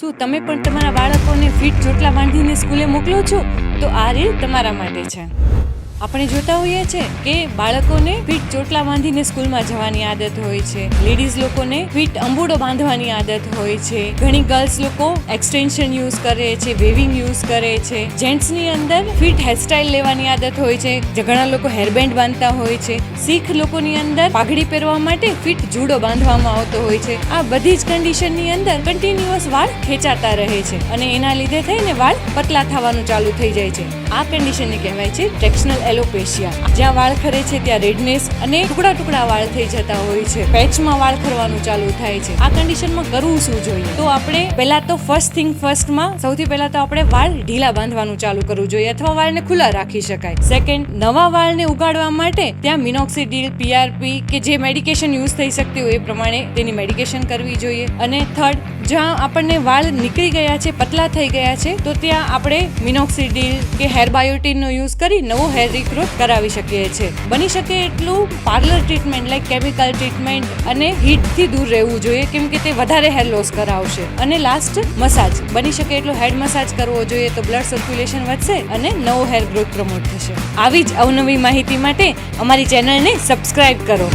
શું તમે પણ તમારા બાળકોને ફિટ ચોટલા બાંધીને સ્કૂલે મોકલો છો? તો આ રીલ તમારા માટે છે. આપણે જોતા હોઈએ છીએ કે બાળકોને ફિટ ચોટલા બાંધીને સ્કૂલમાં જવાની આદત હોય છે. લેડીઝ લોકોને ફિટ અંબુડો બાંધવાની આદત હોય છે. ઘણી ગર્લ્સ લોકો એક્સટેન્શન યુઝ કરે છે, વેવિંગ યુઝ કરે છે. જેન્ટ્સની અંદર ફિટ હેરસ્ટાઇલ લેવાની આદત હોય છે. ઘણા લોકો હેરબેન્ડ બાંધતા હોય છે. શીખ લોકોની અંદર પાઘડી પહેરવા માટે ફિટ જુડો બાંધવામાં આવતો હોય છે. આ બધી જ કન્ડિશનની અંદર કન્ટિન્યુઅસ વાળ ખેંચાતા રહે છે અને એના લીધે થઈને વાળ પતલા થવાનું ચાલુ થઈ જાય છે. આ કન્ડિશનને કહેવાય છે ટ્રેક્શનલ એલોપેશિયા. જ્યાં વાળ ખરે છે ત્યાં રેડનેસ અને ટુકડા ટુકડા વાળ થઈ જતા હોય છે. પેચમાં વાળ ખરવાનું ચાલુ થાય છે. આ કન્ડિશનમાં કરવું શું જોઈએ? તો આપણે પહેલા તો ફર્સ્ટ થિંગ ફર્સ્ટમાં સૌથી પહેલા તો આપણે વાળ ઢીલા બાંધવાનું ચાલુ કરવું જોઈએ અથવા વાળને ખુલ્લા રાખી શકાય. સેકન્ડ, નવા વાળને ઉગાડવા માટે ત્યાં મિનોક્સિડિલ, PRP કે જે મેડિકેશન યુઝ થઈ શકતી હોય એ પ્રમાણે તેની મેડિકેશન કરવી જોઈએ. અને થર્ડ, જ્યાં આપણને વાળ નીકળી ગયા છે, પતલા થઈ ગયા છે, તો ત્યાં આપણે મિનોક્સિડિલ કે હેર બાયોટિનનો યુઝ કરી નવો હેર રીગ્રોથ કરાવી શકીએ છીએ. બની શકે એટલું parlour treatment like chemical treatment અને હીટથી દૂર રહેવું જોઈએ, કેમ કે તે વધારે હેર લોસ કરાવશે. અને લાસ્ટ, મસાજ. બની શકે એટલો હેડ મસાજ કરવો જોઈએ તો બ્લડ સર્ક્યુલેશન વધશે અને નવો હેર ગ્રોથ પ્રમોટ થશે. આવી જ અવનવી માહિતી માટે અમારી ચેનલને સબસ્ક્રાઇબ કરો.